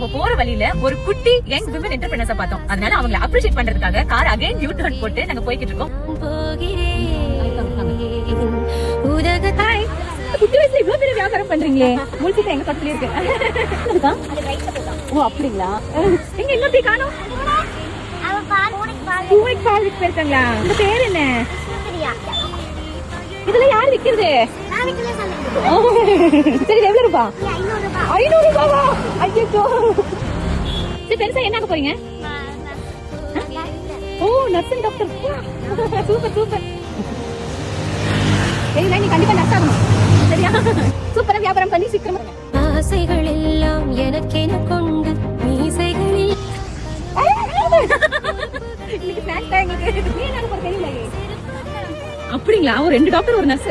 நாங்க போற வழியில ஒரு குட்டி யங் விமன் என்டர்பிரினர்ஸ் பார்த்தோம். அதனால அவங்களை அப்ரிஷியேட் பண்றதுக்காக கார் அகைன் யூ டர்ன் போட்டு நாங்க போய்கிட்டு இருக்கோம். குட்டி வயசுல இவ்வளவு பெரிய வியாபாரம் பண்றீங்களே. முழுக்க எங்க பக்கத்துல இருக்கு. ஓ அப்படிங்களா? எங்க இன்னொரு காணோம். பூனைக்கு பால் விற்க போயிருக்காங்களா? உங்க பேர் என்ன? இதெல்லாம் யார் விக்கிறது? சரி எவ்வளவு ரூபா? 500 ரூபாவா? ஐயோ. சரி பெருசா என்ன ஆக போறீங்க? ஓ நர்சிங் டாக்டர். Super super. சரி நீ கண்டிப்பா நர்ஸ் ஆகணும். சரியா? சூப்பரா வியாபாரம் பண்ணி சீக்கிரமா. ஆசைகள் எல்லாம் எனக்கென கொண்டு மீசைகளில் இன்னைக்கு ஸ்நாக்ஸ் டைம். நீ என்ன ஆக போற தெரியல. அப்படிங்களா? ஒரு 2 டாக்டர் ஒரு நர்ஸ்.